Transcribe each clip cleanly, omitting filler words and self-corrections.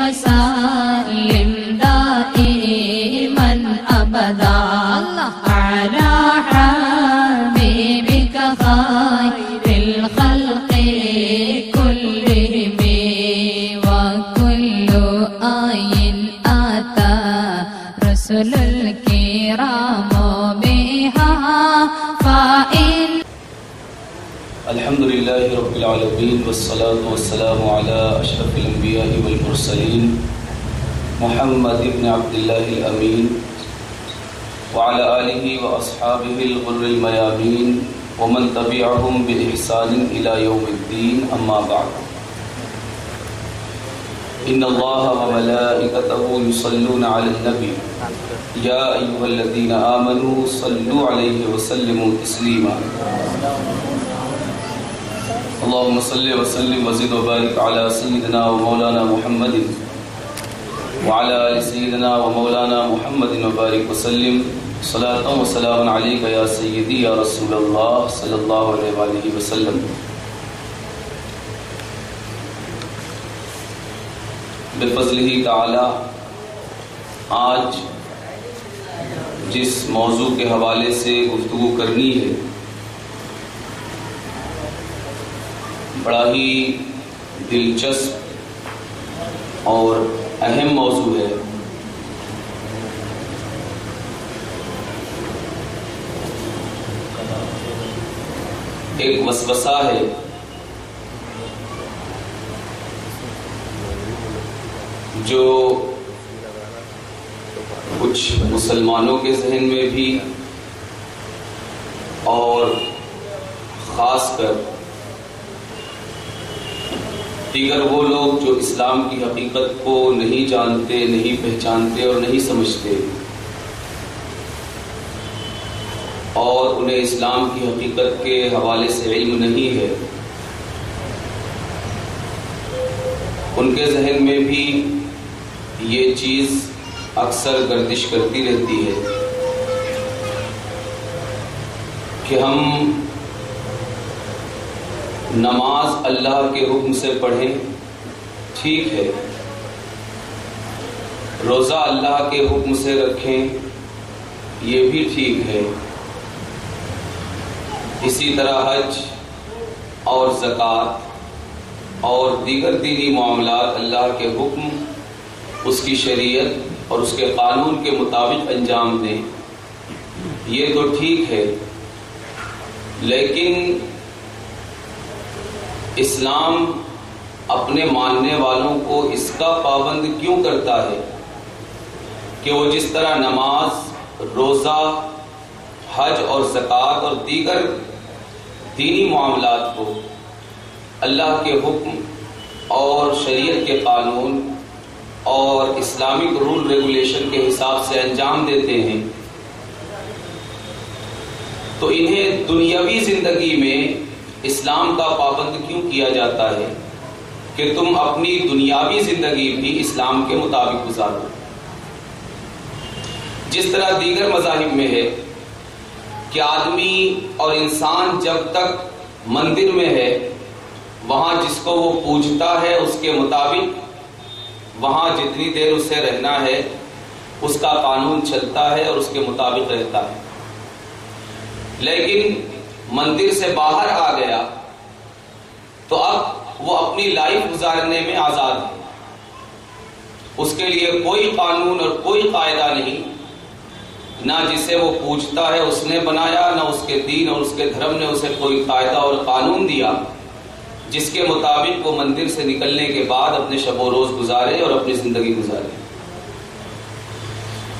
وسلم دائما أبدا على حبيبك خير الخلق كلهم وكل آي أتى رسل الكرام بها فإن الحمد لله رب العالمين والصلاة والسلام على أشرف الأنبياء والمرسلين محمد بن عبد الله الأمين وعلى آله وأصحابه الغر الميامين ومن تبعهم بإحسان إلى يوم الدين أما بعد إن الله وملائكته يصلون على النبي يا أيها الذين آمنوا صلوا عليه وسلموا تسليما اللهم صل وسلم وزد وبارك على سيدنا ومولانا محمد وعلى آل سيدنا ومولانا محمد وبارك وسلم صلاة وسلام عليك يا سيدي يا رسول الله صلى الله عليه وآله وسلم. بفضلہ تعالی آج جس موضوع کے حوالے سے گفتگو کرنی ہے بڑا ہی دلچسپ اور اہم موضوع ہے. ایک وسوسہ ہے جو کچھ مسلمانوں کے ذہن میں بھی اور خاص کر دیگر وہ لوگ جو اسلام کی حقیقت کو نہیں جانتے، نہیں پہچانتے اور نہیں سمجھتے اور انہیں اسلام کی حقیقت کے حوالے سے علم نہیں ہے، ان کے ذہن میں بھی یہ چیز اکثر گردش کرتی رہتی ہے کہ ہم نماز اللہ کے حکم سے پڑھیں ٹھیک ہے، روزہ اللہ کے حکم سے رکھیں یہ بھی ٹھیک ہے، اسی طرح حج اور زکوٰۃ اور دیگر دینی معاملات اللہ کے حکم، اس کی شریعت اور اس کے قانون کے مطابق انجام دیں یہ تو ٹھیک ہے، لیکن اسلام اپنے ماننے والوں کو اس کا پابند کیوں کرتا ہے کہ وہ جس طرح نماز، روزہ، حج اور زکوٰۃ اور دیگر دینی معاملات کو اللہ کے حکم اور شریعت کے قانون اور اسلامک رول ریگولیشن کے حساب سے انجام دیتے ہیں، تو انہیں دنیاوی زندگی میں اسلام کا پابند کیوں کیا جاتا ہے کہ تم اپنی دنیاوی زندگی بھی اسلام کے مطابق گزارو. جس طرح دیگر مذاہب میں ہے کہ آدمی اور انسان جب تک مندر میں ہے وہاں جس کو وہ پوجتا ہے اس کے مطابق وہاں جتنی دیر اسے رہنا ہے اس کا قانون چلتا ہے اور اس کے مطابق رہتا ہے، لیکن مندر سے باہر آ گیا تو اب وہ اپنی لائف گزارنے میں آزاد ہے، اس کے لیے کوئی قانون اور کوئی قاعدہ نہیں، نہ جسے وہ پوجتا ہے اس نے بنایا، نہ اس کے دین اور اس کے دھرم نے اسے کوئی قاعدہ اور قانون دیا جس کے مطابق وہ مندر سے نکلنے کے بعد اپنے شب و روز گزارے اور اپنی زندگی گزارے.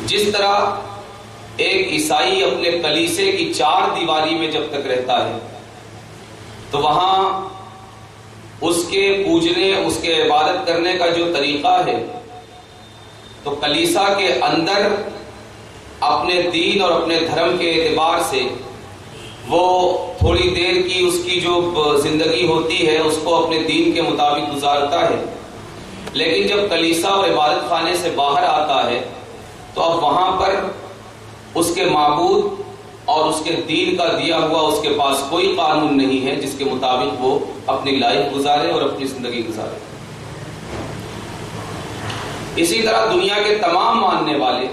جس طرح ایک عیسائی اپنے کلیسے کی 4 دیواری میں جب تک رہتا ہے تو وہاں اس کے پوجنے، اس کے عبادت کرنے کا جو طریقہ ہے تو کلیسا کے اندر اپنے دین اور اپنے دھرم کے اعتبار سے وہ تھوڑی دیر کی اس کی جو زندگی ہوتی ہے اس کو اپنے دین کے مطابق گزارتا ہے، لیکن جب کلیسا اور عبادت خانے سے باہر آتا ہے تو اب وہاں پر اس کے معبود اور اس کے دین کا دیا ہوا اس کے پاس کوئی قانون نہیں ہے جس کے مطابق وہ اپنی لائف گزارے اور اپنی زندگی گزارے. اسی طرح دنیا کے تمام ماننے والے،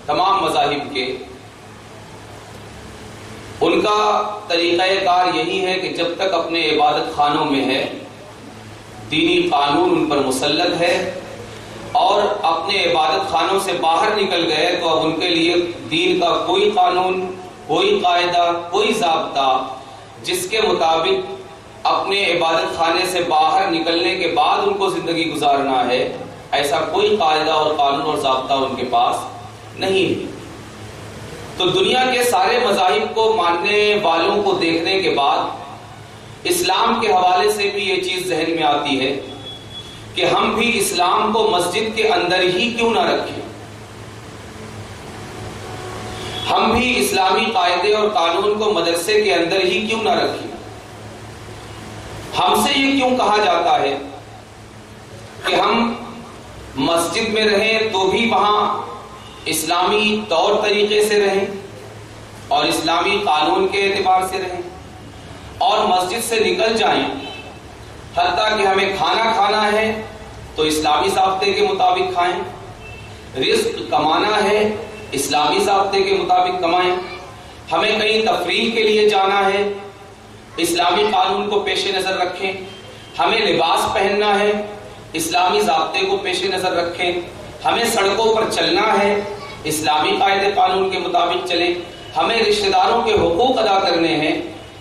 تمام مذاہب کے، ان کا طریقہ کار یہی ہے کہ جب تک اپنے عبادت خانوں میں ہے، دینی قانون ان پر مسلط ہے، اور اپنے عبادت خانوں سے باہر نکل گئے تو اب ان کے لیے دین کا کوئی قانون، کوئی قاعدہ، کوئی ضابطہ جس کے مطابق اپنے عبادت خانے سے باہر نکلنے کے بعد ان کو زندگی گزارنا ہے، ایسا کوئی قاعدہ اور قانون اور ضابطہ ان کے پاس نہیں ہے۔ تو دنیا کے سارے مذاہب کو ماننے والوں کو دیکھنے کے بعد اسلام کے حوالے سے بھی یہ چیز ذہن میں آتی ہے کہ ہم بھی اسلام کو مسجد کے اندر ہی کیوں نہ رکھیں، ہم بھی اسلامی قاعدے اور قانون کو مدرسے کے اندر ہی کیوں نہ رکھیں۔ ہم سے یہ کیوں کہا جاتا ہے کہ ہم مسجد میں رہیں تو بھی وہاں اسلامی طور طریقے سے رہیں اور اسلامی قانون کے اعتبار سے رہیں، اور مسجد سے نکل جائیں حتیٰ کہ ہمیں کھانا کھانا ہے تو اسلامی ضابطے کے مطابق کھائیں، رزق کمانا ہے اسلامی ضابطے کے مطابق کمائیں، ہمیں کہیں تفریح کے لیے جانا ہے اسلامی قانون کو پیش نظر رکھیں، ہمیں لباس پہننا ہے اسلامی ضابطے کو پیش نظر رکھیں، ہمیں سڑکوں پر چلنا ہے اسلامی قاعدے قانون کے مطابق چلیں، ہمیں رشتہ داروں کے حقوق ادا کرنے ہیں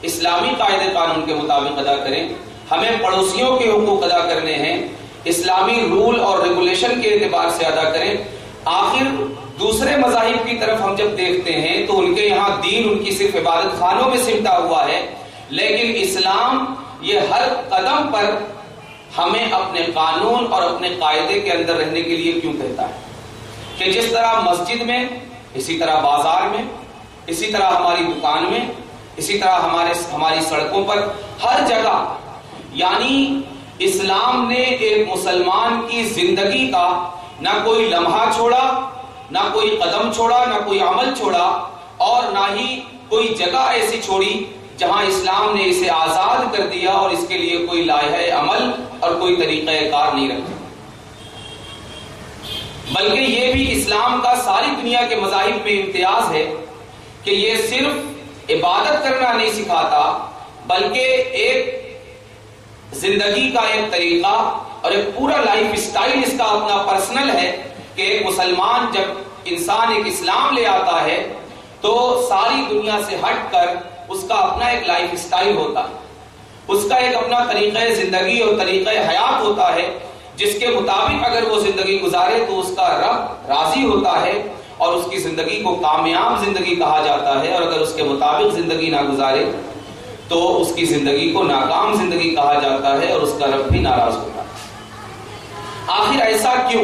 اسلامی قاعدے قانون کے مطابق ادا کریں، ہمیں پڑوسیوں کے حقوق ادا کرنے ہیں اسلامی رول اور ریگولیشن کے اعتبار سے ادا کریں۔ آخر دوسرے مذاہب کی طرف ہم جب دیکھتے ہیں تو ان کے یہاں دین ان کی صرف عبادت خانوں میں سمٹا ہوا ہے، لیکن اسلام یہ ہر قدم پر ہمیں اپنے قانون اور اپنے قاعدے کے اندر رہنے کے لیے کیوں کہتا ہے کہ جس طرح مسجد میں، اسی طرح بازار میں، اسی طرح ہماری دکان میں، اسی طرح ہماری سڑکوں پر، ہر جگہ، یعنی اسلام نے ایک مسلمان کی زندگی کا نہ کوئی لمحہ چھوڑا، نہ کوئی قدم چھوڑا، نہ کوئی عمل چھوڑا، اور نہ ہی کوئی جگہ ایسی چھوڑی جہاں اسلام نے اسے آزاد کر دیا اور اس کے لیے کوئی لائحہ عمل اور کوئی طریقہ کار نہیں رکھا، بلکہ یہ بھی اسلام کا ساری دنیا کے مذاہب میں امتیاز ہے کہ یہ صرف عبادت کرنا نہیں سکھاتا، بلکہ ایک زندگی کا ایک طریقہ اور ایک پورا لائف سٹائل اس کا اپنا پرسنل ہے کہ ایک مسلمان جب انسان ایک اسلام لے آتا ہے تو ساری دنیا سے ہٹ کر اس کا اپنا ایک لائف سٹائل ہوتا ہے، اس کا ایک اپنا طریقہ زندگی اور طریقہ حیات ہوتا ہے جس کے مطابق اگر وہ زندگی گزارے تو اس کا رب راضی ہوتا ہے اور اس کی زندگی کو کامیاب زندگی کہا جاتا ہے، اور اگر اس کے مطابق زندگی نہ گزارے تو اس کی زندگی کو ناکام زندگی کہا جاتا ہے اور اس کا رب بھی ناراض ہوتا ہے۔ آخر ایسا کیوں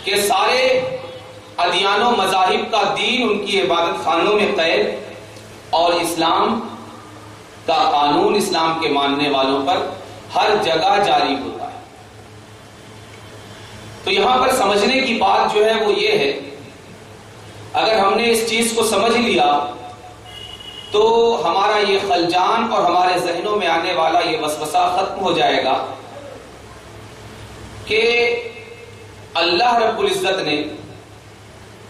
کہ سارے ادیان و مذاہب کا دین ان کی عبادت خانوں میں قید اور اسلام کا قانون اسلام کے ماننے والوں پر ہر جگہ جاری ہوتا ہے؟ تو یہاں پر سمجھنے کی بات جو ہے وہ یہ ہے، اگر ہم نے اس چیز کو سمجھ لیا تو ہمارا یہ خلجان اور ہمارے ذہنوں میں آنے والا یہ وسوسہ ختم ہو جائے گا کہ اللہ رب العزت نے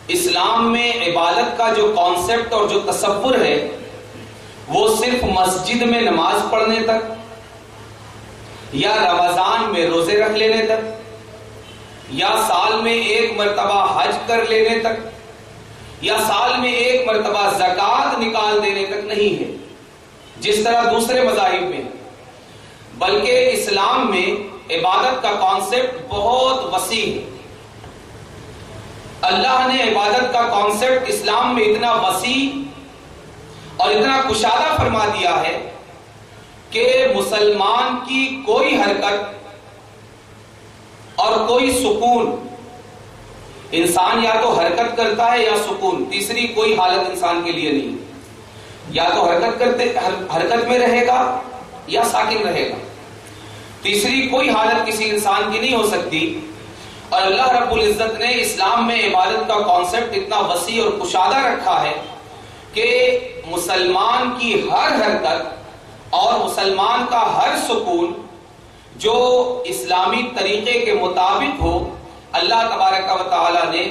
اسلام میں عبادت کا جو کانسیپٹ اور جو تصور ہے وہ صرف مسجد میں نماز پڑھنے تک یا رمضان میں روزے رکھ لینے تک یا سال میں ایک مرتبہ حج کر لینے تک یا سال میں ایک مرتبہ زکوٰۃ نکال دینے تک نہیں ہے جس طرح دوسرے مذاہب میں، بلکہ اسلام میں عبادت کا کانسیپٹ بہت وسیع ہے۔ اللہ نے عبادت کا کانسیپٹ اسلام میں اتنا وسیع اور اتنا کشادہ فرما دیا ہے کہ مسلمان کی کوئی حرکت اور کوئی سکون، انسان یا تو حرکت کرتا ہے یا سکون، تیسری کوئی حالت انسان کے لیے نہیں، یا تو حرکت میں رہے گا یا ساکن رہے گا، تیسری کوئی حالت کسی انسان کی نہیں ہو سکتی۔ اور اللہ رب العزت نے اسلام میں عبادت کا کانسیپٹ اتنا وسیع اور کشادہ رکھا ہے کہ مسلمان کی ہر حرکت اور مسلمان کا ہر سکون جو اسلامی طریقے کے مطابق ہو، اللہ تبارک و تعالی نے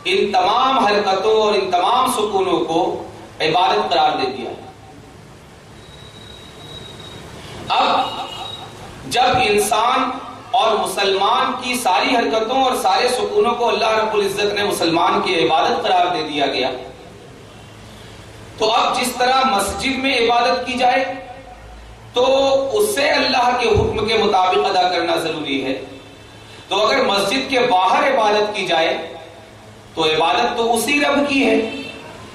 ان تمام حرکتوں اور ان تمام سکونوں کو عبادت قرار دے دیا۔ اب جب انسان اور مسلمان کی ساری حرکتوں اور سارے سکونوں کو اللہ رب العزت نے مسلمان کی عبادت قرار دے دیا گیا، تو اب جس طرح مسجد میں عبادت کی جائے تو اسے اللہ کے حکم کے مطابق ادا کرنا ضروری ہے، تو اگر مسجد کے باہر عبادت کی جائے تو عبادت تو اسی رب کی ہے،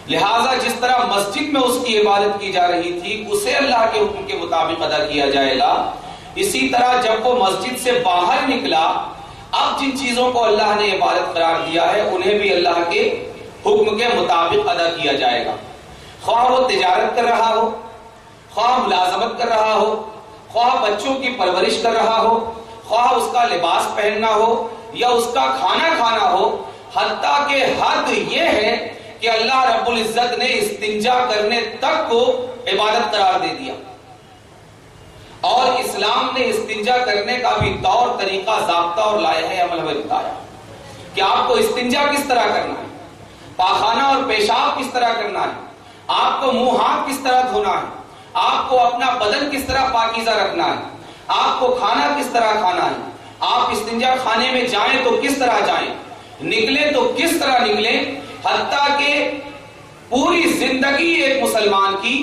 لہذا جس طرح مسجد میں اس کی عبادت کی جا رہی تھی اسے اللہ کے حکم کے مطابق ادا کیا جائے گا۔ اسی طرح جب وہ مسجد سے باہر نکلا، اب جن چیزوں کو اللہ نے عبادت قرار دیا ہے انہیں بھی اللہ کے حکم کے مطابق ادا کیا جائے گا، خواہ وہ تجارت کر رہا ہو، خواہ ملازمت کر رہا ہو، خواہ بچوں کی پرورش کر رہا ہو، خواہ اس کا لباس پہننا ہو یا اس کا کھانا کھانا ہو، حتیٰ کہ حد یہ ہے کہ اللہ رب العزت نے استنجا کرنے تک کو عبادت قرار دے دیا، اور اسلام نے استنجا کرنے کا بھی طور طریقہ، ضابطہ اور لائحہ عمل میں بتایا کہ آپ کو استنجا کس طرح کرنا ہے، پاخانہ اور پیشاب کس طرح کرنا ہے، آپ کو منہ ہاتھ کس طرح دھونا ہے، آپ کو اپنا بدن کس طرح پاکیزہ رکھنا ہے، آپ کو کھانا کس طرح کھانا ہے، آپ استنجا خانے میں جائیں تو کس طرح جائیں، نکلیں تو کس طرح نکلیں، حتیٰ کہ پوری زندگی ایک مسلمان کی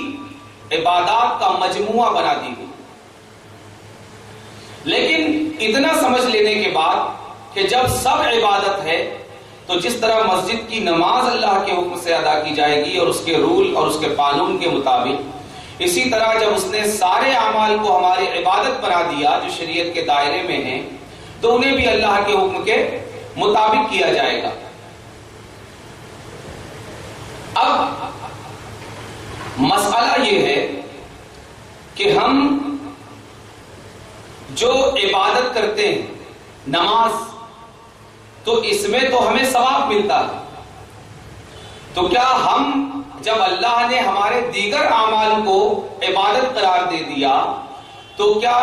عبادات کا مجموعہ بنا دی گئی۔ لیکن اتنا سمجھ لینے کے بعد کہ جب سب عبادت ہے تو جس طرح مسجد کی نماز اللہ کے حکم سے ادا کی جائے گی اور اس کے رول اور اس کے قانون کے مطابق، اسی طرح جب اس نے سارے اعمال کو ہماری عبادت بنا دیا جو شریعت کے دائرے میں ہیں، تو انہیں بھی اللہ کے حکم کے مطابق کیا جائے گا۔ اب مسئلہ یہ ہے کہ ہم جو عبادت کرتے ہیں، نماز، تو اس میں تو ہمیں ثواب ملتا ہے، تو کیا ہم جب اللہ نے ہمارے دیگر اعمال کو عبادت قرار دے دیا تو کیا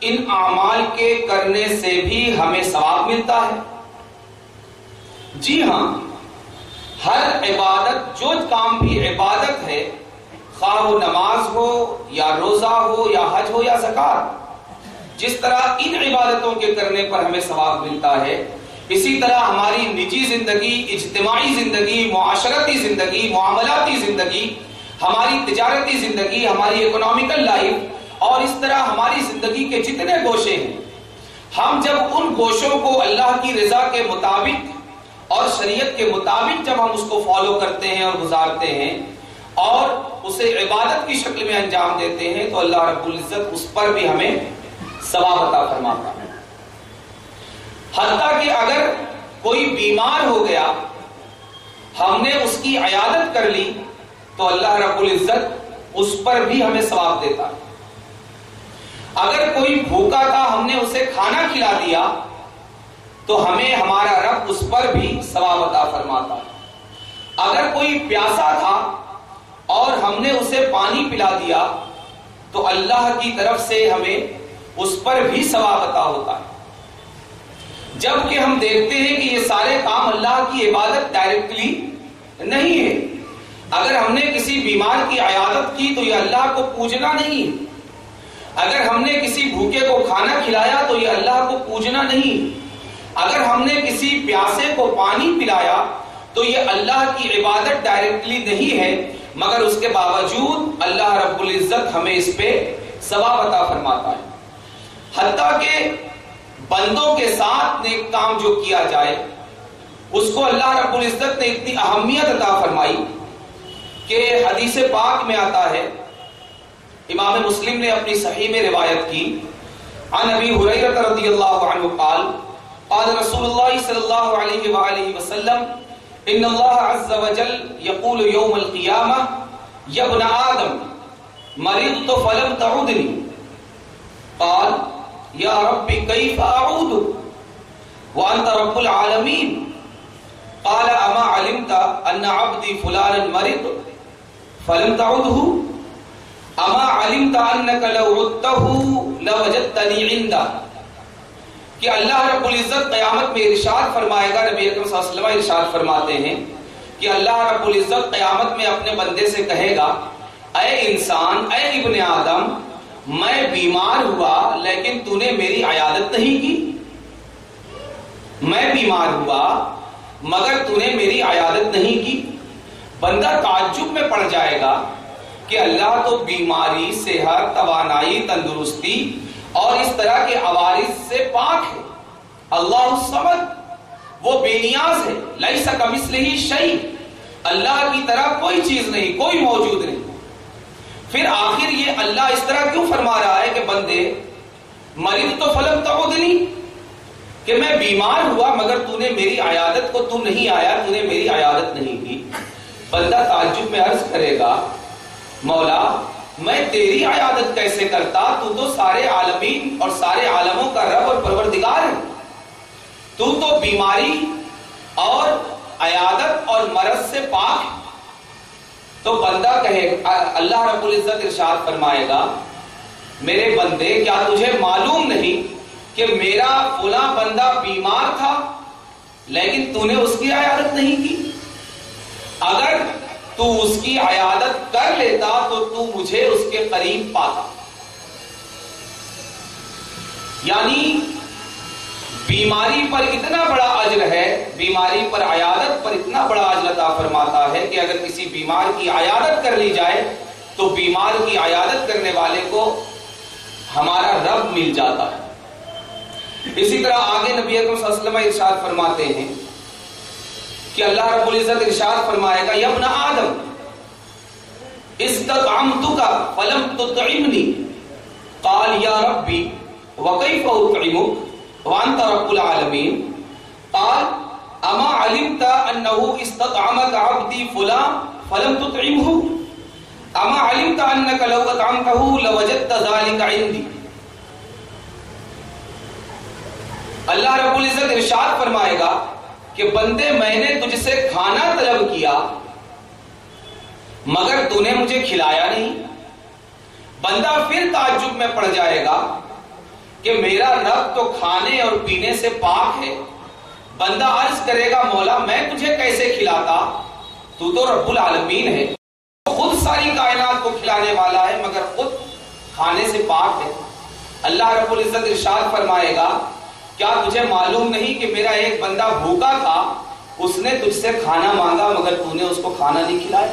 ان اعمال کے کرنے سے بھی ہمیں ثواب ملتا ہے؟ جی ہاں، ہر عبادت، جو کام بھی عبادت ہے، خواہ وہ نماز ہو یا روزہ ہو یا حج ہو یا زکات، جس طرح ان عبادتوں کے کرنے پر ہمیں ثواب ملتا ہے، اسی طرح ہماری نجی زندگی، اجتماعی زندگی، معاشرتی زندگی، معاملاتی زندگی، ہماری تجارتی زندگی، ہماری اکنامیکل لائف، اور اس طرح ہماری زندگی کے جتنے گوشے ہیں، ہم جب ان گوشوں کو اللہ کی رضا کے مطابق اور شریعت کے مطابق جب ہم اس کو فالو کرتے ہیں اور گزارتے ہیں اور اسے عبادت کی شکل میں انجام دیتے ہیں، تو اللہ رب العزت اس پر بھی ہمیں ثواب عطا فرماتا ہے۔ حتیٰ کہ اگر کوئی بیمار ہو گیا، ہم نے اس کی عیادت کر لی، تو اللہ رب العزت اس پر بھی ہمیں ثواب دیتا ہے۔ اگر کوئی بھوکا تھا، ہم نے اسے کھانا کھلا دیا، تو ہمیں ہمارا رب اس پر بھی ثواب عطا فرماتا ہے۔ اگر کوئی پیاسا تھا اور ہم نے اسے پانی پلا دیا، تو اللہ کی طرف سے ہمیں اس پر بھی ثواب عطا ہوتا ہے۔ جبکہ ہم دیکھتے ہیں کہ یہ سارے کام اللہ کی عبادت ڈائریکٹلی نہیں ہے۔ اگر ہم نے کسی بیمار کی عیادت کی تو یہ اللہ کو پوجنا نہیں، اگر ہم نے کسی بھوکے کو کھانا کھلایا تو یہ اللہ کو پوجنا نہیں، اگر ہم نے کسی پیاسے کو پانی پلایا تو یہ اللہ کی عبادت ڈائریکٹلی نہیں ہے، مگر اس کے باوجود اللہ رب العزت ہمیں اس پہ ثواب عطا فرماتا ہے۔ حتیٰ کہ بندوں کے ساتھ نیک کام جو کیا جائے، اس کو اللہ رب العزت نے اتنی اہمیت عطا فرمائی کہ حدیث پاک میں آتا ہے، امام مسلم نے اپنی صحیح میں روایت کی، عن ابی ہریرہ رضی اللہ عنہ قال قال رسول اللہ صلی اللہ علیہ وآلہ وسلم ان اللہ عز وجل یقول یوم القیامہ یا ابن آدم مرضت فلم تعودنی قال یا رب کیف اعود وانت رب العالمین قال اما علمت ان عبدی فلانا مرض فلم تعوده اما علمت انك لو عدته لوجدتنی عندہ، کہ اللہ رب العزت قیامت میں ارشاد فرمائے گا، نبی اکرم صلی اللہ علیہ وسلم ارشاد فرماتے ہیں کہ اللہ رب العزت قیامت میں اپنے بندے سے کہے گا، اے انسان، اے ابن آدم، میں بیمار ہوا لیکن تو نے میری عیادت نہیں کی، میں بیمار ہوا مگر تو نے میری عیادت نہیں کی۔ بندہ تعجب میں پڑ جائے گا کہ اللہ تو بیماری، صحت، توانائی، تندرستی اور اس طرح کے عوارض سے پاک ہے، اللہ الصمد، وہ بے نیاز ہے، لیس کمثلہ شیء، اللہ کی طرح کوئی چیز نہیں، کوئی موجود نہیں۔ پھر آخر یہ اللہ اس طرح کیوں فرما رہا ہے کہ بندے مرضت فلم تعودنی، کہ میں بیمار ہوا مگر تو نے میری عیادت کو، تو نہیں آیا، تو نے میری عیادت نہیں کی۔ بندہ تعجب میں عرض کرے گا، مولا میں تیری عیادت کیسے کرتا، تو تو سارے عالمین اور سارے عالموں کا رب اور پروردگار ہے، تو تو بیماری اور عیادت اور مرض سے پاک ہے۔ تو بندہ کہے، اللہ رب العزت ارشاد فرمائے گا، میرے بندے کیا تجھے معلوم نہیں کہ میرا فلاں بندہ بیمار تھا لیکن تو نے اس کی عیادت نہیں کی؟ اگر تو اس کی عیادت کر لیتا تو تو مجھے اس کے قریب پاتا۔ یعنی بیماری پر اتنا بڑا اجر ہے، بیماری پر عیادت پر اتنا بڑا اجر عطا فرماتا ہے کہ اگر کسی بیمار کی عیادت کر لی جائے تو بیمار کی عیادت کرنے والے کو ہمارا رب مل جاتا ہے۔ اسی طرح آگے نبی اکرم صلی اللہ علیہ وسلم ارشاد فرماتے ہیں کہ اللہ رب العزت ارشاد فرمائے گا، یا ابن آدم استطعمتک فلم تطعمنی، قال یا ربی وکیف اطعمک وانت رب العالمین، قال اما علمت انه استطعمك عبدی فلان فلم تطعمه، اما علمت انك لو اطعمته لوجدت ذلك عندی۔ اللہ رب العزت ارشاد فرمائے گا کہ بندے میں نے تجھ سے کھانا طلب کیا مگر تو نے مجھے کھلایا نہیں۔ بندہ پھر تعجب میں پڑ جائے گا کہ میرا رب تو کھانے اور پینے سے پاک ہے۔ بندہ عرض کرے گا، مولا میں تجھے کیسے کھلاتا، تو تو رب العالمین ہے، خود ساری کائنات کو کھلانے والا ہے مگر خود کھانے سے پاک ہے۔ اللہ رب العزت ارشاد فرمائے گا، کیا تجھے معلوم نہیں کہ میرا ایک بندہ بھوکا تھا، اس نے تجھ سے کھانا مانگا مگر تو نے اس کو کھانا نہیں کھلایا؟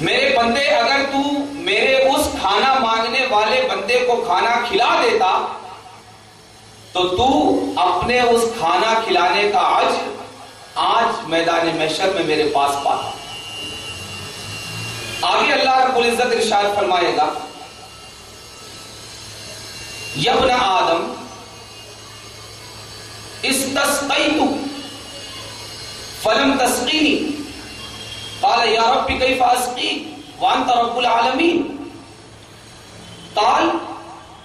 میرے بندے اگر تو میرے اس کھانا مانگنے والے بندے کو کھانا کھلا دیتا تو تو اپنے اس کھانا کھلانے کا اجر آج میدان محشر میں میرے پاس پاتا۔ آگے اللہ رب العزت ارشاد فرمائے گا، یا ابن آدم استسقیت فلم تسقینی، قال یا رب کیف اسقیک وانت رب العالمین، قال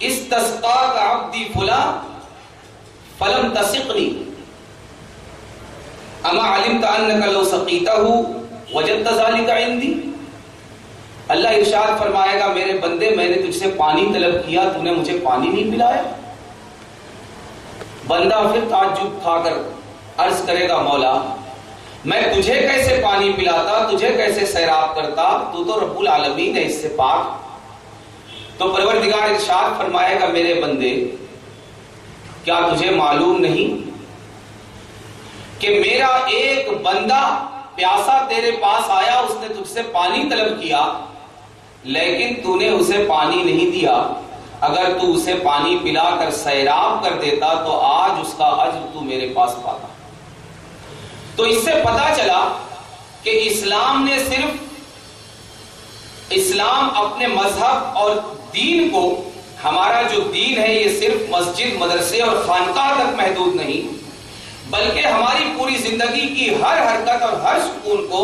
استسقاک عبدی فلان فلم تسقنی، اما علمت انک لو سقیتہ وجدت ذلک عندی۔ اللہ ارشاد فرمائے گا، میرے بندے میں نے تجھ سے پانی طلب کیا، تو نے مجھے پانی نہیں پلایا۔ بندہ پھر تعجب کھا کر عرض کرے گا، مولا میں تجھے کیسے پانی پلاتا، تجھے کیسے سیراب کرتا، تو تو رب العالمین ہے، اس سے پاک۔ تو پروردگار ارشاد فرمائے گا، میرے بندے کیا تجھے معلوم نہیں کہ میرا ایک بندہ پیاسا تیرے پاس آیا، اس نے تجھ سے پانی طلب کیا لیکن تو نے اسے پانی نہیں دیا، اگر تو اسے پانی پلا کر سیراب کر دیتا تو آج اس کا اجر تو میرے پاس پاتا۔ تو اس سے پتا چلا کہ اسلام نے اسلام اپنے مذہب اور دین کو، ہمارا جو دین ہے یہ صرف مسجد، مدرسے اور خانقاہ تک محدود نہیں بلکہ ہماری پوری زندگی کی ہر حرکت اور ہر سکون کو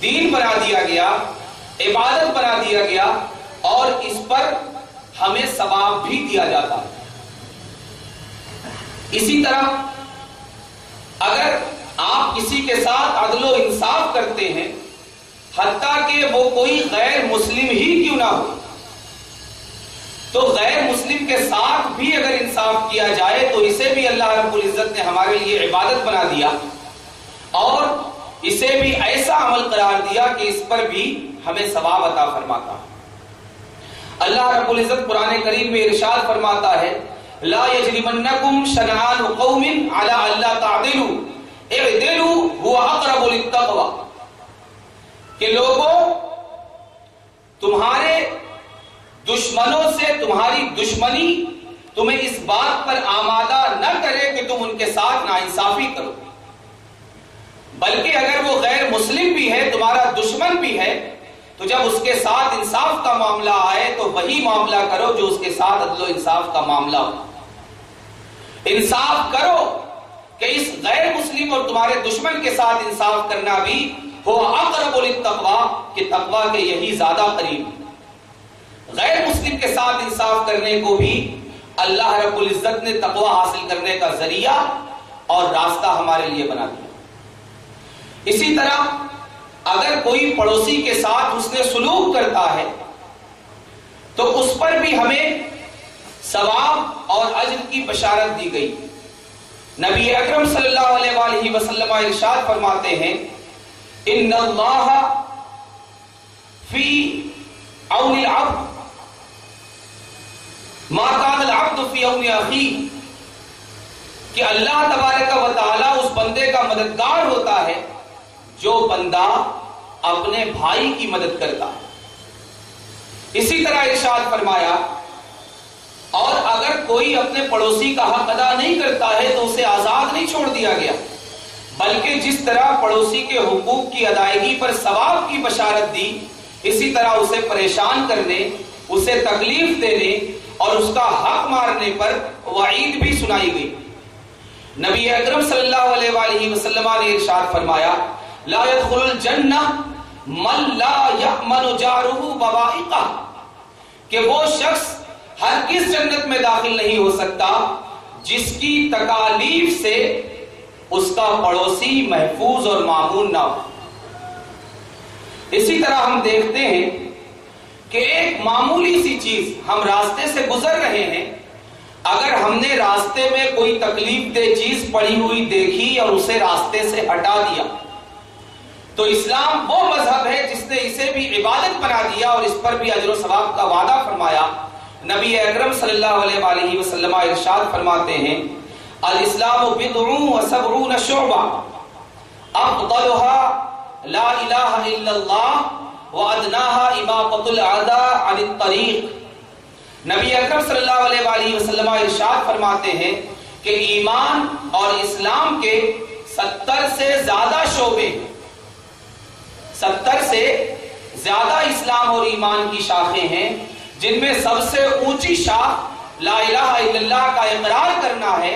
دین بنا دیا گیا، عبادت بنا دیا گیا، اور اس پر ہمیں ثواب بھی دیا جاتا ہے۔ اسی طرح اگر آپ کسی کے ساتھ عدل و انصاف کرتے ہیں، حتیٰ کہ وہ کوئی غیر مسلم ہی کیوں نہ ہو، تو غیر مسلم کے ساتھ بھی اگر انصاف کیا جائے تو اسے بھی اللہ رب العزت نے ہمارے لیے عبادت بنا دیا اور اسے بھی ایسا عمل قرار دیا کہ اس پر بھی ہمیں ثواب عطا فرماتا ہے۔ اللہ رب العزت قرآن کریم میں ارشاد فرماتا ہے لا یجرمنکم شنآن قوم علی الا تعدلوا اعدلوا هو اقرب للتقوی، کہ لوگوں تمہارے دشمنوں سے تمہاری دشمنی تمہیں اس بات پر آمادہ نہ کرے کہ تم ان کے ساتھ ناانصافی کرو، بلکہ اگر وہ غیر مسلم بھی ہے تمہارا دشمن بھی ہے تو جب اس کے ساتھ انصاف کا معاملہ آئے تو وہی معاملہ کرو جو اس کے ساتھ عدل و انصاف کا معاملہ ہو۔ انصاف کرو کہ اس غیر مسلم اور تمہارے دشمن کے ساتھ انصاف کرنا بھی ہو اقرب للتقوی، کہ تقوی کے یہی زیادہ قریب۔ غیر مسلم کے ساتھ انصاف کرنے کو بھی اللہ رب العزت نے تقوی حاصل کرنے کا ذریعہ اور راستہ ہمارے لیے بنا دیا۔ اسی طرح اگر کوئی پڑوسی کے ساتھ حسن سلوک کرتا ہے تو اس پر بھی ہمیں ثواب اور اجر کی بشارت دی گئی۔ نبی اکرم صلی اللہ علیہ وآلہ وسلم ارشاد فرماتے ہیں ان اللہ فی عون العبد ما کان العبد فی عون اخیہ، کہ اللہ تبارک و تعالی اس بندے کا مددگار ہوتا ہے جو بندہ اپنے بھائی کی مدد کرتا ہے۔ اسی طرح ارشاد فرمایا اور اگر کوئی اپنے پڑوسی کا حق ادا نہیں کرتا ہے تو اسے آزاد نہیں چھوڑ دیا گیا، بلکہ جس طرح پڑوسی کے حقوق کی ادائیگی پر ثواب کی بشارت دی، اسی طرح اسے پریشان کرنے، اسے تکلیف دینے اور اس کا حق مارنے پر وعید بھی سنائی گئی۔ نبی اکرم صلی اللہ علیہ وآلہ وسلم نے ارشاد فرمایا لا يدخل الجنہ من لا یأمن جارہ بوائقہ، کہ وہ شخص ہرگز جنت میں داخل نہیں ہو سکتا جس کی تکالیف سے اس کا پڑوسی محفوظ اور مامون نہ ہو۔ اسی طرح ہم دیکھتے ہیں کہ ایک معمولی سی چیز، ہم راستے سے گزر رہے ہیں، اگر ہم نے راستے میں کوئی تکلیف دہ چیز پڑی ہوئی دیکھی اور اسے راستے سے ہٹا دیا تو اسلام وہ مذہب ہے جس نے اسے بھی عبادت بنا دیا اور اس پر بھی اجر و ثواب کا وعدہ فرمایا۔ نبی اکرم صلی اللہ علیہ وآلہ وسلم ارشاد فرماتے ہیں الاسلام بضع وسبعون شعبہ افضلها لا الہ الا اللہ وادناها اماطۃ الاعداء عن الطریق۔ نبی اکرم صلی اللہ علیہ وآلہ وسلم ارشاد فرماتے ہیں کہ ایمان اور اسلام کے 70 سے زیادہ شعبے، 70 سے زیادہ اسلام اور ایمان کی شاخیں ہیں، جن میں سب سے اونچی شاخ لا الہ الا اللہ کا اقرار کرنا ہے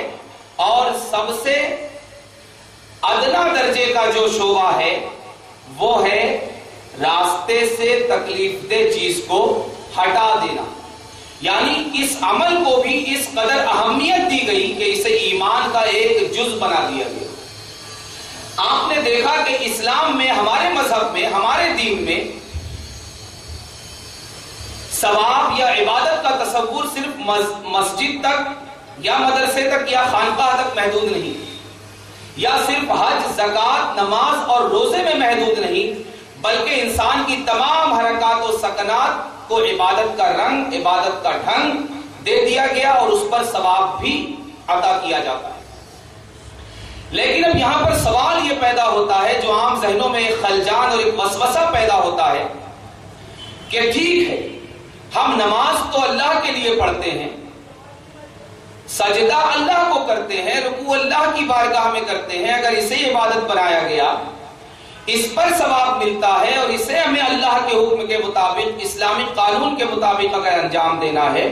اور سب سے ادنا درجے کا جو شعبہ ہے وہ ہے راستے سے تکلیف دہ چیز کو ہٹا دینا۔ یعنی اس عمل کو بھی اس قدر اہمیت دی گئی کہ اسے ایمان کا ایک جز بنا دیا گیا۔ آپ نے دیکھا کہ اسلام میں، ہمارے مذہب میں، ہمارے دین میں ثواب یا عبادت کا تصور صرف مسجد تک یا مدرسے تک یا خانقاہ تک محدود نہیں، یا صرف حج، زکوٰۃ، نماز اور روزے میں محدود نہیں، بلکہ انسان کی تمام حرکات و سکنات کو عبادت کا رنگ، عبادت کا ڈھنگ دے دیا گیا اور اس پر ثواب بھی عطا کیا جاتا ہے۔ لیکن اب یہاں پر سوال یہ پیدا ہوتا ہے، جو عام ذہنوں میں ایک خلجان اور ایک وسوسہ پیدا ہوتا ہے کہ ٹھیک ہے، ہم نماز تو اللہ کے لیے پڑھتے ہیں، سجدہ اللہ کو کرتے ہیں، رکوع اللہ کی بارگاہ میں کرتے ہیں، اگر اسے عبادت بنایا گیا، اس پر ثواب ملتا ہے اور اسے ہمیں اللہ کے حکم کے مطابق، اسلامی قانون کے مطابق اگر انجام دینا ہے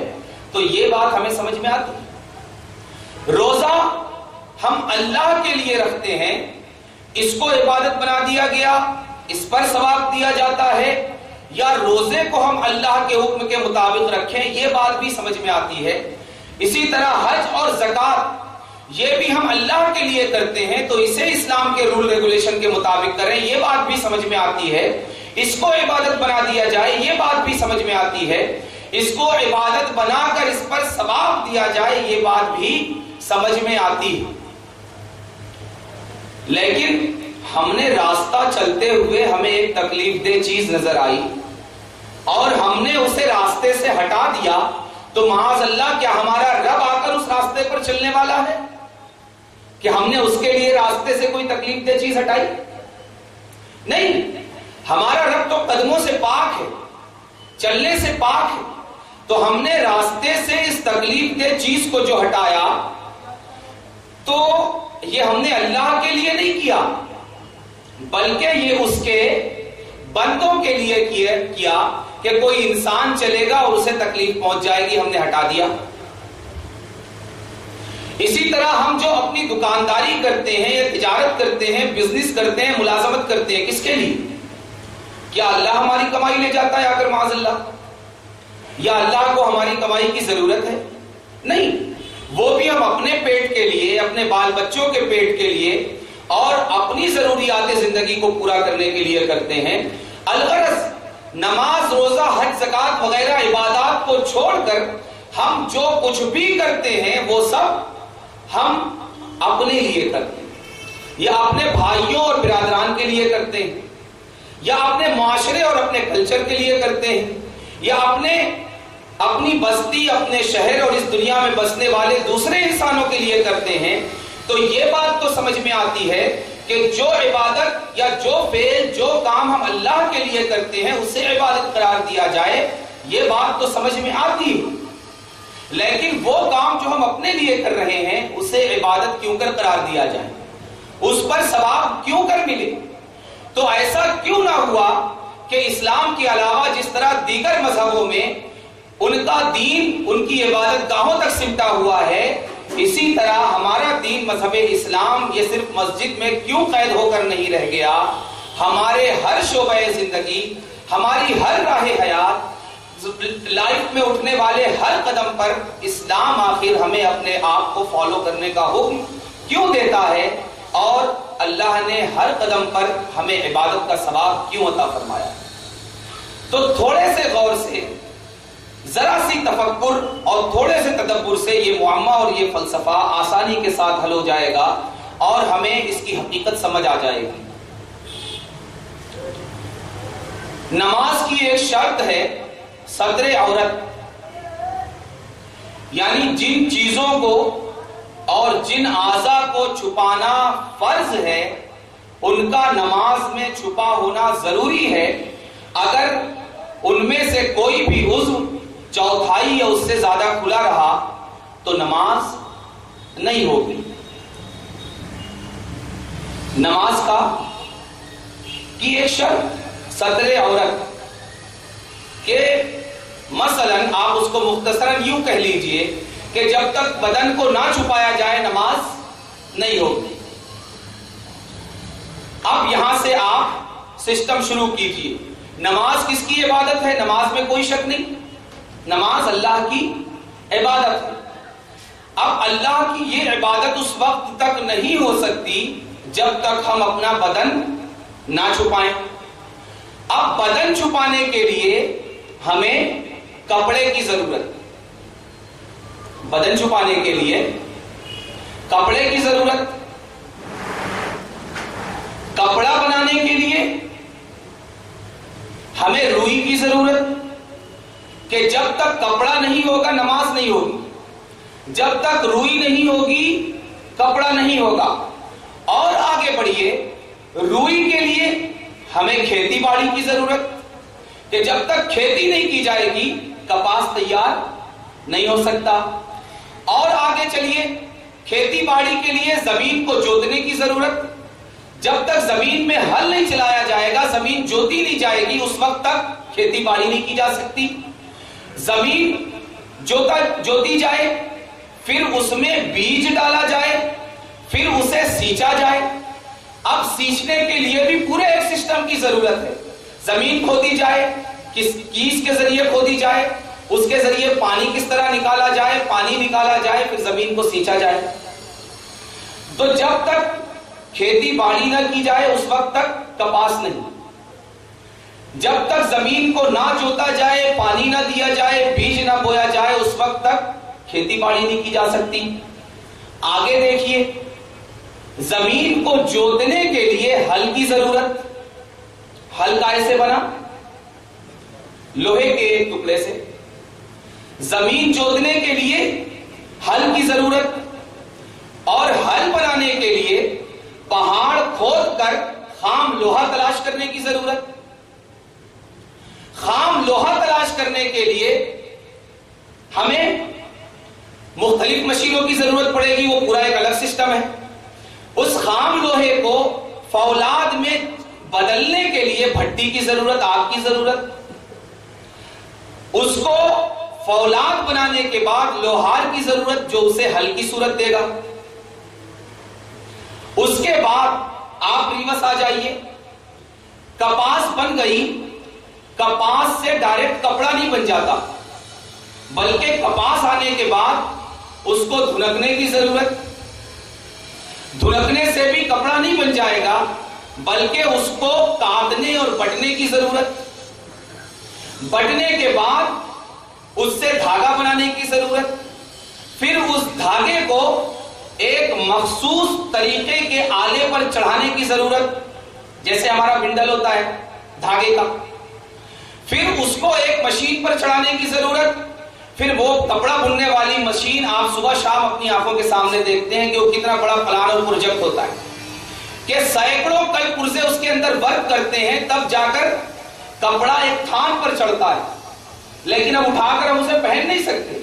تو یہ بات ہمیں سمجھ میں آتی ہے۔ روزہ ہم اللہ کے لیے رکھتے ہیں، اس کو عبادت بنا دیا گیا، اس پر ثواب دیا جاتا ہے، یا روزے کو ہم اللہ کے حکم کے مطابق رکھیں، یہ بات بھی سمجھ میں آتی ہے۔ اسی طرح حج اور زکوٰۃ یہ بھی ہم اللہ کے لیے کرتے ہیں تو اسے اسلام کے رول ریگولیشن کے مطابق کریں، یہ بات بھی سمجھ میں آتی ہے۔ اس کو عبادت بنا دیا جائے، یہ بات بھی سمجھ میں آتی ہے۔ اس کو عبادت بنا کر اس پر ثواب دیا جائے، یہ بات بھی سمجھ میں آتی ہے۔ لیکن ہم نے راستہ چلتے ہوئے ہمیں ایک تکلیف دہ چیز نظر آئی اور ہم نے اسے راستے سے ہٹا دیا، تو معاذ اللہ کیا ہمارا رب آ کر اس راستے پر چلنے والا ہے کہ ہم نے اس کے لیے راستے سے کوئی تکلیف دہ چیز ہٹائی؟ نہیں، ہمارا رب تو قدموں سے پاک ہے، چلنے سے پاک ہے، تو ہم نے راستے سے اس تکلیف دہ چیز کو جو ہٹایا تو یہ ہم نے اللہ کے لیے نہیں کیا، بلکہ یہ اس کے بندوں کے لیے کیا کہ کوئی انسان چلے گا اور اسے تکلیف پہنچ جائے گی، ہم نے ہٹا دیا۔ اسی طرح ہم جو اپنی دکانداری کرتے ہیں یا تجارت کرتے ہیں، بزنس کرتے ہیں، ملازمت کرتے ہیں، کس کے لیے؟ کیا اللہ ہماری کمائی لے جاتا ہے آ کر معاذ اللہ؟ یا اللہ کو ہماری کمائی کی ضرورت ہے؟ نہیں، وہ بھی ہم اپنے پیٹ کے لیے، اپنے بال بچوں کے پیٹ کے لیے اور اپنی ضروریات زندگی کو پورا کرنے کے لیے کرتے ہیں۔ الغرض نماز، روزہ، حج، زکات وغیرہ عبادات کو چھوڑ کر ہم جو کچھ بھی کرتے ہیں وہ سب ہم اپنے لیے کرتے ہیں، یا اپنے بھائیوں اور برادران کے لیے کرتے ہیں، یا اپنے معاشرے اور اپنے کلچر کے لیے کرتے ہیں، یا اپنی بستی، اپنے شہر اور اس دنیا میں بسنے والے دوسرے انسانوں کے لیے کرتے ہیں۔ تو یہ بات تو سمجھ میں آتی ہے کہ جو عبادت یا جو فعل، جو کام ہم اللہ کے لیے کرتے ہیں اسے عبادت قرار دیا جائے، یہ بات تو سمجھ میں آتی ہے، لیکن وہ کام جو ہم اپنے لیے کر رہے ہیں اسے عبادت کیوں کر قرار دیا جائے، اس پر ثواب کیوں کر ملے؟ تو ایسا کیوں نہ ہوا کہ اسلام کے علاوہ جس طرح دیگر مذہبوں میں ان کا دین ان کی عبادت گاہوں تک سمٹا ہوا ہے، اسی طرح ہمارا دین مذہب اسلام یہ صرف مسجد میں کیوں قید ہو کر نہیں رہ گیا؟ ہمارے ہر شعبہ زندگی، ہماری ہر راہ حیات، لائف میں اٹھنے والے ہر قدم پر اسلام آخر ہمیں اپنے آپ کو فالو کرنے کا حکم کیوں دیتا ہے، اور اللہ نے ہر قدم پر ہمیں عبادت کا ثواب کیوں عطا فرمایا؟ تو تھوڑے سے غور سے، ذرا سی تفکر اور تھوڑے سے تدبر سے یہ معمہ اور یہ فلسفہ آسانی کے ساتھ حل ہو جائے گا اور ہمیں اس کی حقیقت سمجھ آ جائے گی۔ نماز کی ایک شرط ہے ستر عورت، یعنی جن چیزوں کو اور جن اعضاء کو چھپانا فرض ہے ان کا نماز میں چھپا ہونا ضروری ہے۔ اگر ان میں سے کوئی بھی عضو چوتھائی یا اس سے زیادہ کھلا رہا تو نماز نہیں ہوگی۔ نماز کی ایک شرط ستر عورت کہ مثلا آپ اس کو مختصراً یوں کہہ لیجئے کہ جب تک بدن کو نہ چھپایا جائے نماز نہیں ہوگی۔ اب یہاں سے آپ سسٹم شروع کیجئے، نماز کس کی عبادت ہے؟ نماز میں کوئی شک نہیں، نماز اللہ کی عبادت ہے۔ اب اللہ کی یہ عبادت اس وقت تک نہیں ہو سکتی جب تک ہم اپنا بدن نہ چھپائیں۔ اب بدن چھپانے کے لیے ہمیں کپڑے کی ضرورت، بدن چھپانے کے لیے کپڑے کی ضرورت، کپڑا بنانے کے لیے ہمیں روئی کی ضرورت، کہ جب تک کپڑا نہیں ہوگا نماز نہیں ہوگی، جب تک روئی نہیں ہوگی کپڑا نہیں ہوگا۔ اور آگے بڑھیے، روئی کے لیے ہمیں کھیتی باڑی کی ضرورت، کہ جب تک کھیتی نہیں کی جائے گی کپاس تیار نہیں ہو سکتا۔ اور آگے چلیے، کھیتی باڑی کے لیے زمین کو جوتنے کی ضرورت، جب تک زمین میں ہل نہیں چلایا جائے گا، زمین جوتی نہیں جائے گی، اس وقت تک کھیتی باڑی نہیں کی جا سکتی۔ زمین جوتی جائے، پھر اس میں بیج ڈالا جائے، پھر اسے سینچا جائے۔ اب سینچنے کے لیے بھی پورے ایک سسٹم کی ضرورت ہے۔ زمین کھودی جائے، کیس کے ذریعے کھودی جائے، اس کے ذریعے پانی کس طرح نکالا جائے، پانی نکالا جائے، پھر زمین کو سینچا جائے۔ تو جب تک کھیتی باڑی نہ کی جائے اس وقت تک کپاس نہیں۔ جب تک زمین کو نہ جوتا جائے، پانی نہ دیا جائے، بیج نہ بویا جائے، اس وقت تک کھیتی باڑی نہیں کی جا سکتی۔ آگے دیکھیے، زمین کو جوتنے کے لیے ہل کی ضرورت۔ ہل کیسے بنا؟ لوہے کے ایک ٹکڑے سے۔ زمین جوتنے کے لیے ہل کی ضرورت، اور ہل بنانے کے لیے پہاڑ کھود کر خام لوہا تلاش کرنے کی ضرورت۔ خام لوہا تلاش کرنے کے لیے ہمیں مختلف مشینوں کی ضرورت پڑے گی، وہ پورا ایک الگ سسٹم ہے۔ اس خام لوہے کو فولاد میں بدلنے کے لیے بھٹی کی ضرورت، آگ کی ضرورت۔ اس کو فولاد بنانے کے بعد لوہار کی ضرورت، جو اسے ہل کی صورت دے گا۔ اس کے بعد آپ ریوس آ جائیے، کپاس بن گئی۔ کپاس سے ڈائریکٹ کپڑا نہیں بن جاتا، بلکہ کپاس آنے کے بعد اس کو دھنکنے کی ضرورت۔ دھنکنے سے بھی کپڑا نہیں بن جائے گا، بلکہ اس کو کاٹنے اور بٹنے کی ضرورت۔ بٹنے کے بعد اس سے دھاگا بنانے کی ضرورت۔ پھر اس دھاگے کو ایک مخصوص طریقے کے آلے پر چڑھانے کی ضرورت، جیسے ہمارا بنڈل ہوتا ہے دھاگے کا۔ پھر اس کو ایک مشین پر چڑھانے کی ضرورت۔ پھر وہ کپڑا بننے والی مشین آپ صبح شام اپنی آنکھوں کے سامنے دیکھتے ہیں کہ وہ کتنا بڑا پلان اور پروجیکٹ ہوتا ہے، کہ سینکڑوں کل پرزے اس کے اندر ورک کرتے ہیں، تب جا کر کپڑا ایک تھان پر چڑھتا ہے۔ لیکن اب اٹھا کر ہم اسے پہن نہیں سکتے،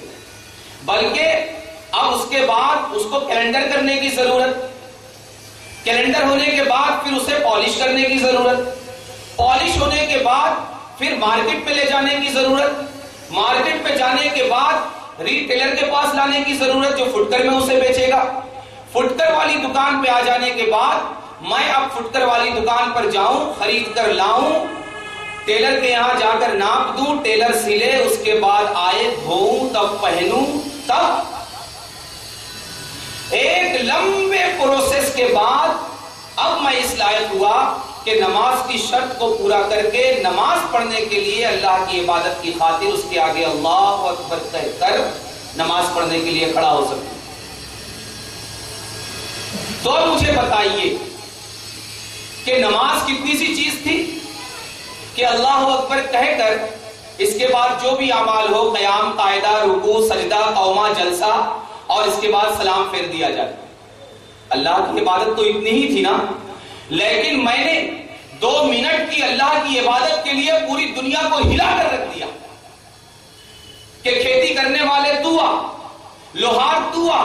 بلکہ اب اس کے بعد اس کو کیلنڈر کرنے کی ضرورت۔ کیلنڈر ہونے کے بعد پھر اسے پالش کرنے کی ضرورت۔ پالش ہونے کے بعد پھر مارکیٹ پہ لے جانے کی ضرورت۔ مارکیٹ پہ جانے کے بعد ریٹیلر کے پاس لانے کی ضرورت، جو فٹکر میں اسے بیچے گا۔ فٹکر والی دکان پہ آ جانے کے بعد میں اب فٹکر والی دکان پر جاؤں، خرید کر لاؤں، ٹیلر کے یہاں جا کر ناپ دوں، ٹیلر سلے، اس کے بعد آئے دھوؤں، تب پہنوں۔ تب ایک لمبے پروسیس کے بعد اب میں اس لائق ہوا کہ نماز کی شرط کو پورا کر کے نماز پڑھنے کے لیے اللہ کی عبادت کی خاطر اس کے آگے اللہ اکبر کہہ کر نماز پڑھنے کے لیے کھڑا ہو سکوں۔ تو مجھے بتائیے کہ نماز کتنی سی چیز تھی کہ اللہ اکبر کہہ کر اس کے بعد جو بھی اعمال ہو، قیام، قاعدہ، رکوع، سجدہ، قومہ، جلسہ، اور اس کے بعد سلام پھیر دیا جائے۔ اللہ کی عبادت تو اتنی ہی تھی نا، لیکن میں نے 2 منٹ کی اللہ کی عبادت کے لیے پوری دنیا کو ہلا کر رکھ دیا کہ کھیتی کرنے والے تو آ، لوہار تو آ،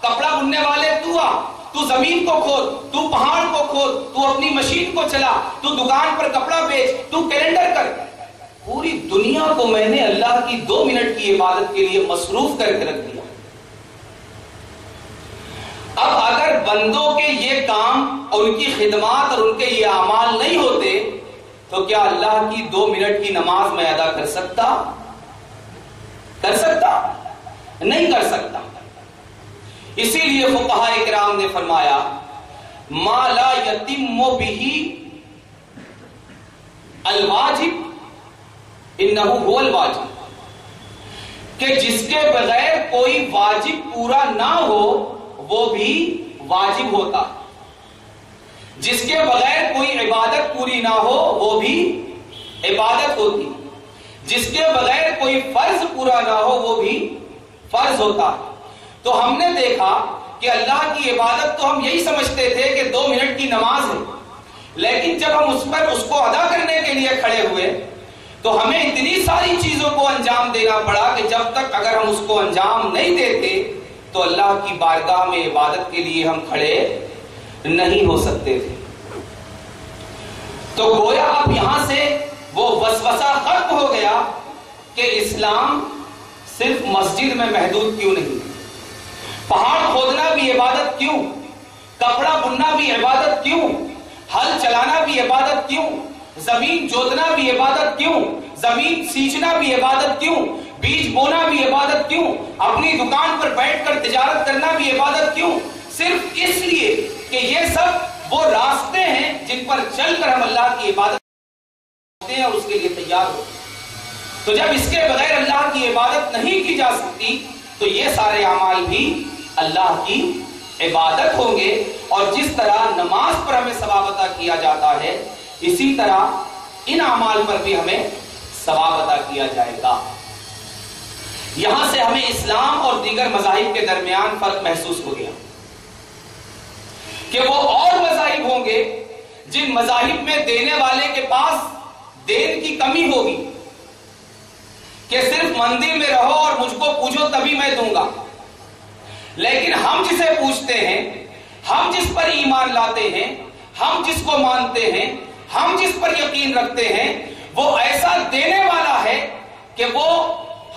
کپڑا بننے والے تو آ، تو زمین کو کھود، تو پہاڑ کو کھود، تو اپنی مشین کو چلا، تو دکان پر کپڑا بیچ، تو کیلنڈر کر۔ پوری دنیا کو میں نے اللہ کی 2 منٹ کی عبادت کے لیے مصروف کر کے رکھ دیا۔ اب اگر بندوں کے یہ کام اور ان کی خدمات اور ان کے یہ اعمال نہیں ہوتے تو کیا اللہ کی 2 منٹ کی نماز میں ادا کر سکتا؟ نہیں کر سکتا۔ اسی لیے فقہاء کرام نے فرمایا ما لا یتم بہ الواجب انہ هو الواجب، کہ جس کے بغیر کوئی واجب پورا نہ ہو وہ بھی واجب ہوتا، جس کے بغیر کوئی عبادت پوری نہ ہو وہ بھی عبادت ہوتی، جس کے بغیر کوئی فرض پورا نہ ہو وہ بھی فرض ہوتا۔ تو ہم نے دیکھا کہ اللہ کی عبادت تو ہم یہی سمجھتے تھے کہ 2 منٹ کی نماز ہے، لیکن جب ہم اس کو ادا کرنے کے لیے کھڑے ہوئے تو ہمیں اتنی ساری چیزوں کو انجام دینا پڑا کہ جب تک اگر ہم اس کو انجام نہیں دیتے تو اللہ کی بارگاہ میں عبادت کے لیے ہم کھڑے نہیں ہو سکتے تھے۔ تو گویا اب یہاں سے وہ وسوسہ ختم ہو گیا کہ اسلام صرف مسجد میں محدود کیوں نہیں، پہاڑ کھودنا بھی عبادت کیوں، کپڑا بننا بھی عبادت کیوں، ہل چلانا بھی عبادت کیوں، زمین جوتنا بھی عبادت کیوں، زمین سینچنا بھی عبادت کیوں، بیج بونا بھی عبادت کیوں، اپنی دکان پر بیٹھ کر تجارت کرنا بھی عبادت کیوں؟ صرف اس لیے کہ یہ سب وہ راستے ہیں جن پر چل کر ہم اللہ کی عبادت سمجھتے ہیں اور اس کے لیے تیار ہوتے ہیں۔ تو جب اس کے بغیر اللہ کی عبادت نہیں کی جا سکتی تو یہ سارے اعمال بھی اللہ کی عبادت ہوں گے، اور جس طرح نماز پر ہمیں ثواب عطا کیا جاتا ہے اسی طرح ان اعمال پر بھی ہمیں ثواب عطا کیا جائے گا۔ یہاں سے ہمیں اسلام اور دیگر مذاہب کے درمیان فرق محسوس ہو گیا کہ وہ اور مذاہب ہوں گے جن مذاہب میں دینے والے کے پاس دین کی کمی ہوگی کہ صرف مندر میں رہو اور مجھ کو پوجو تبھی میں دوں گا، لیکن ہم جسے پوچھتے ہیں، ہم جس پر ایمان لاتے ہیں، ہم جس کو مانتے ہیں، ہم جس پر یقین رکھتے ہیں، وہ ایسا دینے والا ہے کہ وہ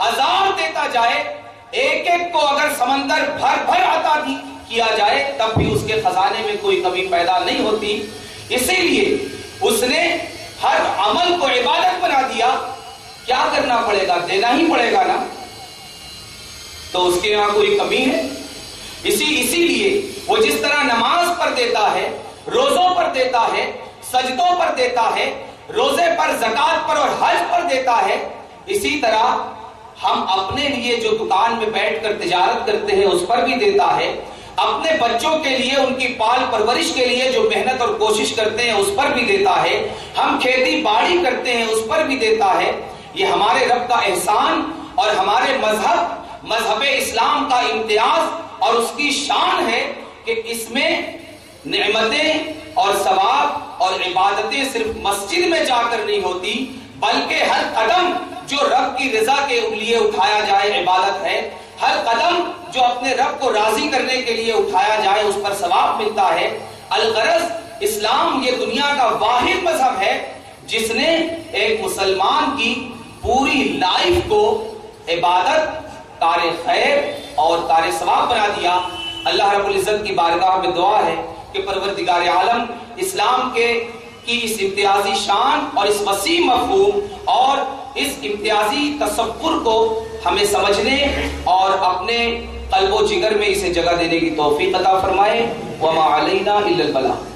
1000 دیتا جائے، ایک ایک کو اگر سمندر بھر بھر عطا کیا جائے تب بھی اس کے خزانے میں کوئی کمی پیدا نہیں ہوتی۔ اسی لیے اس نے ہر عمل کو عبادت بنا دیا۔ کیا کرنا پڑے گا؟ دینا ہی پڑے گا نا، تو اس کے یہاں کوئی کمی ہے؟ اسی لیے وہ جس طرح نماز پر دیتا ہے، روزوں پر دیتا ہے، سجدوں پر دیتا ہے، روزے پر، زکات پر اور حج پر دیتا ہے، اسی طرح ہم اپنے لیے جو دکان میں بیٹھ کر تجارت کرتے ہیں اس پر بھی دیتا ہے، اپنے بچوں کے لیے ان کی پال پرورش کے لیے جو محنت اور کوشش کرتے ہیں اس پر بھی دیتا ہے، ہم کھیتی باڑی کرتے ہیں اس پر بھی دیتا ہے۔ یہ ہمارے رب کا احسان اور ہمارے مذہب اسلام کا امتیاز اور اس کی شان ہے کہ اس میں نعمتیں اور ثواب اور عبادتیں صرف مسجد میں جا کر نہیں ہوتی، بلکہ ہر قدم جو رب کی رضا کے لیے اٹھایا جائے عبادت ہے، ہر قدم جو اپنے رب کو راضی کرنے کے لیے اٹھایا جائے اس پر ثواب ملتا ہے۔ الغرض اسلام یہ دنیا کا واحد مذہب ہے جس نے ایک مسلمان کی پوری لائف کو عبادت، کار خیر اور کار ثواب بنا دیا۔ اللہ رب العزت کی بارگاہ میں دعا ہے کہ پروردگار عالم اسلام کی اس امتیازی شان اور اس وسیع مفہوم اور اس امتیازی تصور کو ہمیں سمجھنے اور اپنے قلب و جگر میں اسے جگہ دینے کی توفیق عطا فرمائے۔ وما علینا الا البلاغ۔